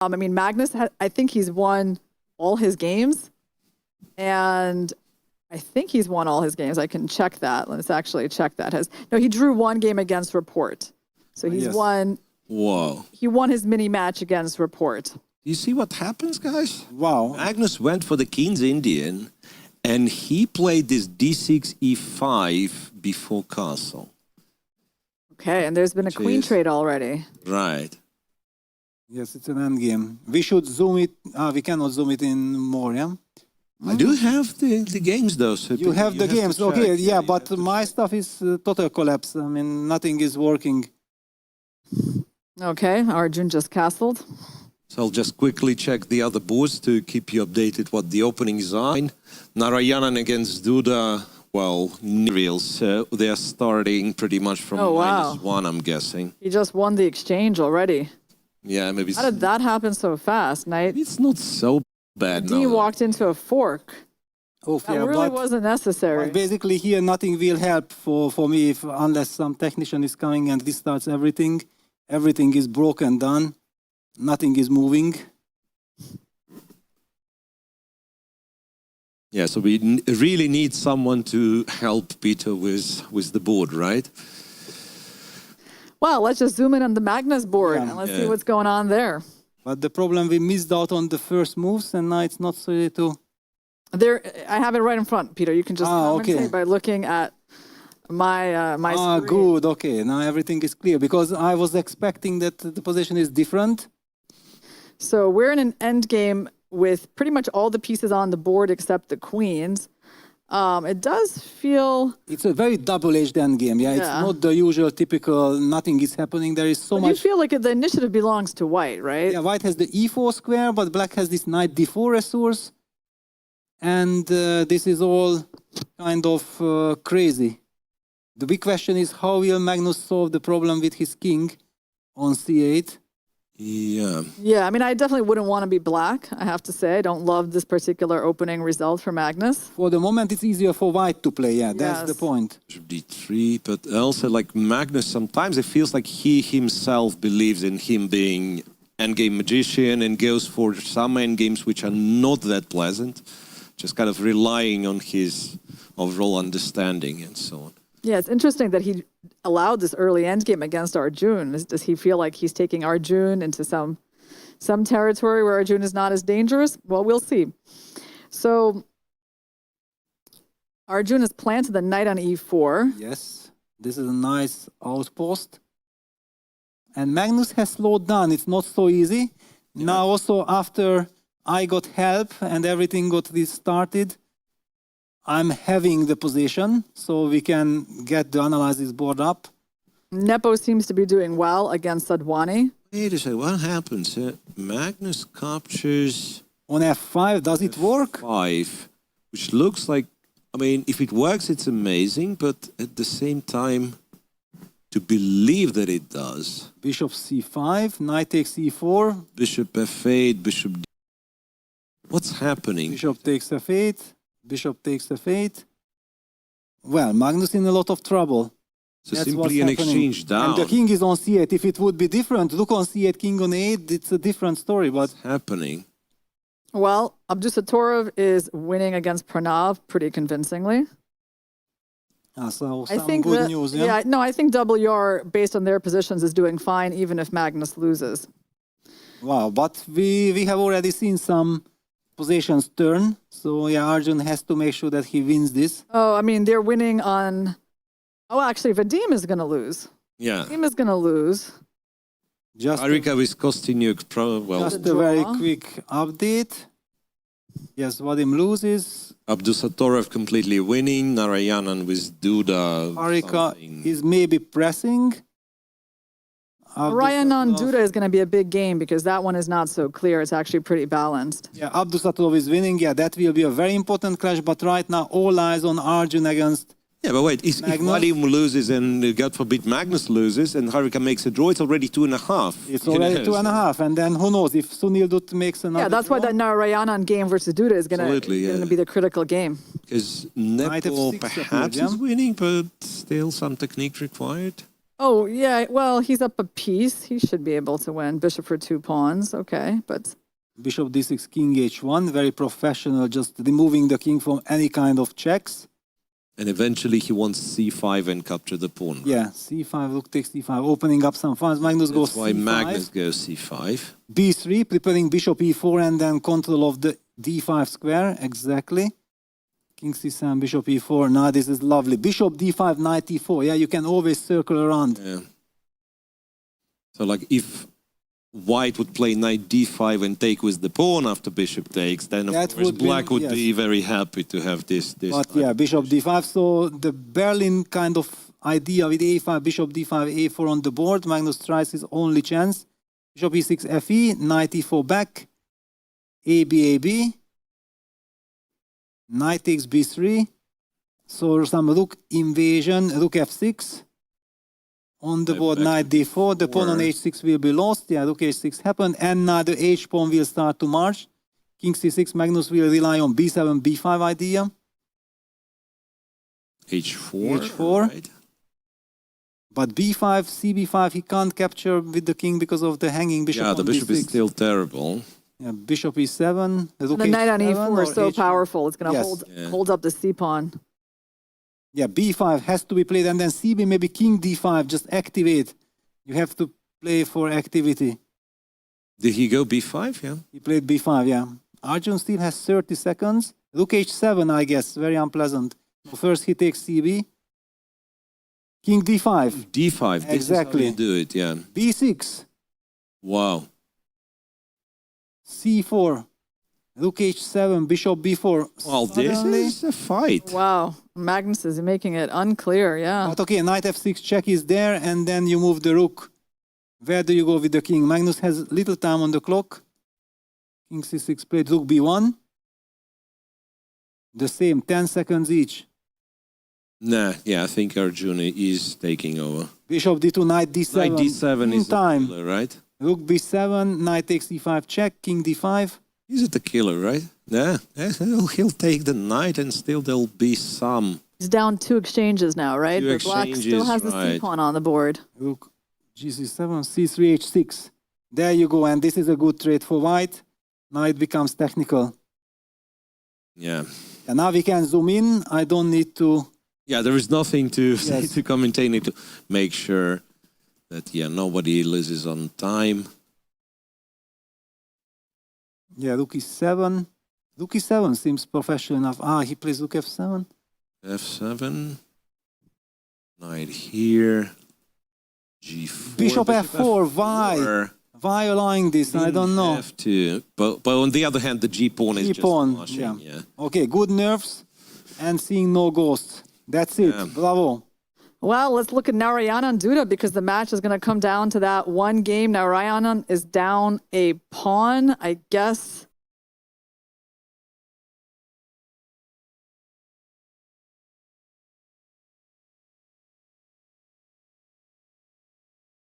I mean, Magnus, I think he's won all his games. And I think he's won all his games. I can check that. Let's actually check that. No, he drew one game against Report. So he's won. Whoa. He won his mini match against Report. You see what happens, guys? Wow. Magnus went for the King's Indian, and he played this d6, e5 before castle. Okay, and there's been a queen trade already. Right. Yes, it's an endgame. We should zoom it. We cannot zoom it in more, yeah? I do have the games, though. So you have the games, okay, yeah, but my stuff is total collapse. I mean, nothing is working. Okay, Arjun just castled. So I'll just quickly check the other boards to keep you updated what the openings are. Narayanan against Duda, well, real, so they're starting pretty much from -1, I'm guessing. He just won the exchange already. Yeah, maybe. How did that happen so fast, Knight? It's not so bad. He walked into a fork. Oh, that really wasn't necessary. But basically here nothing will help for me unless some technician is coming and restarts everything. Everything is broken done. Nothing is moving. Yeah, so we really need someone to help Peter with the board, right? Well, let's just zoom in on the Magnus board and let's see what's going on there. But the problem, we missed out on the first moves, and now it's not so easy to... There, I have it right in front, Peter. You can just commentate by looking at my screen. Good, okay. Now everything is clear, because I was expecting that the position is different. So we're in an end game with pretty much all the pieces on the board except the queens. It does feel... It's a very double-edged endgame, yeah? It's not the usual typical, nothing is happening. There is so much... You feel like the initiative belongs to white, right? Yeah, white has the e4 square, but black has this knight d4 resource. And this is all kind of crazy. The big question is, how will Magnus solve the problem with his king on c8? Yeah. Yeah, I mean, I definitely wouldn't want to be black, I have to say. I don't love this particular opening result for Magnus. For the moment, it's easier for white to play, yeah, that's the point. d3, but also like Magnus, sometimes it feels like he himself believes in him being endgame magician and goes for some endgames which are not that pleasant, just kind of relying on his overall understanding and so on. Yeah, it's interesting that he allowed this early endgame against Arjun. Does he feel like he's taking Arjun into some territory where Arjun is not as dangerous? Well, we'll see. So Arjun has planted the knight on e4. Yes, this is a nice outpost. And Magnus has slowed down. It's not so easy. Yeah. Now also after I got help and everything got restarted, I'm having the position, so we can get the analysis board up. Nepo seems to be doing well against Sadhwani. Wait a second, what happens? Magnus captures... On f5, does it work? 5, which looks like... I mean, if it works, it's amazing, but at the same time, to believe that it does... Bishop c5, knight takes e4. Bishop f8, bishop... What's happening? Bishop takes f8. Bishop takes f8. Well, Magnus in a lot of trouble. So that's simply an exchange down. And the king is on c8. If it would be different, look on c8, king on a8, it's a different story. But what's happening? Well, Abdusatorov is winning against Pranav pretty convincingly. So some good news, yeah? Yeah, no, I think WR, based on their positions, is doing fine, even if Magnus loses. Wow, but we have already seen some positions turn. So, yeah, Arjun has to make sure that he wins this. Oh, I mean, they're winning on... Oh, actually, Vadim is going to lose. Yeah. Vadim is going to lose. Arika with Kostyniuk, just a very quick update. Yes, Vadim loses. Abdusatorov completely winning. Narayanan with Duda. Arika is maybe pressing. Ryan on Duda is going to be a big game because that one is not so clear. It's actually pretty balanced. Yeah, Abdusatorov is winning. Yeah, that will be a very important clash. But right now, all eyes on Arjun against Yeah, but wait, if Vadim loses and, God forbid, Magnus loses and Harika makes a draw, it's already 2.5. It's already 2.5. And then who knows if Sunil Dutt makes another that's draw. why that Narayanan game versus Duda is going to be the critical game. Because Nepo perhaps is winning, but still some technique required. Oh, yeah. Well, he's up a piece. He should be able to win. Bishop for 2 pawns. Okay, but Bishop d6, king h1, very professional, just removing the king from any kind of checks. And eventually he wants c5 and capture the pawn. Right? Yeah, c5, rook takes d5, opening up some funds. Magnus goes That's why c5. Magnus goes c5. b3, preparing bishop e4 and then control of the d5 square. Exactly. King c7, bishop e4. Now this is lovely. Bishop d5, knight e4. Yeah, you can always circle around. Yeah. So like if white would play knight d5 and take with the pawn after bishop takes, then of That course would be- black would yes. be very happy to have this. But yeah, bishop d5. So the Berlin kind of idea with a5, bishop d5, a4 on the board. Magnus tries his only chance. Bishop e6, fe, knight e4 back, ab, knight takes b3. So some rook invasion, rook f6. On the Knight board, back knight to d4. The pawn on d4. h6 will be lost. Yeah, rook h6 happened. And now the h pawn will start to march. King c6, Magnus will rely on b7, b5 idea. h4. H4. Right. But b5, cb5, he can't capture with the king because of the hanging bishop Yeah, on the bishop d6. is still terrible. Yeah, bishop e7, rook the knight on h7 e4 or is so h4. powerful. It's going to Yes. hold up the c pawn. Yeah, b5 has to be played, and then cb, maybe king d5, just activate. You have to play for activity. Did he go b5? Yeah. He played b5, yeah. Arjun still has 30 seconds. Rook h7, I guess, very unpleasant. First he takes cb. King d5, d5. This Exactly. is how you do it. Yeah. b6, Wow. c4, rook h7, bishop b4. Well, this Suddenly- is a fight. Wow. Magnus is making it unclear. Yeah. But okay, knight f6 check is there, and then you move the rook. Where do you go with the king? Magnus has little time on the clock. King c6 played rook b1. The same, 10 seconds each. Nah, yeah, I think Arjun is taking over. Bishop d2, knight d7. Knight d7 In is the time. killer, right? Rook b7, knight takes e5 check, king d5. Is it the killer, right? Yeah, he'll take the knight and still there'll be some. He's down 2 exchanges now, right? Two But black still exchanges, has the c right. pawn on the board. Rook gc7, c3, h6. There you go, and this is a good trade for white. Now it becomes technical. Yeah. And now we can zoom in. I don't need to... Yeah, there is nothing to say Yes. to commentate. Need to make sure that, yeah, nobody loses on time. Yeah, rook e7. Rook e7 seems professional enough. Ah, he plays rook f7. F7. Knight here. G4. Bishop f4, why? F4. Why allowing this? I don't know. F2. But on the other hand, the G pawn is G-pawn, just flushing. yeah. Yeah. Okay, good nerves and seeing no ghosts. That's it. Yeah. Bravo. Well, let's look at Narayanan Duda because the match is going to come down to that one game. Narayanan is down a pawn. I guess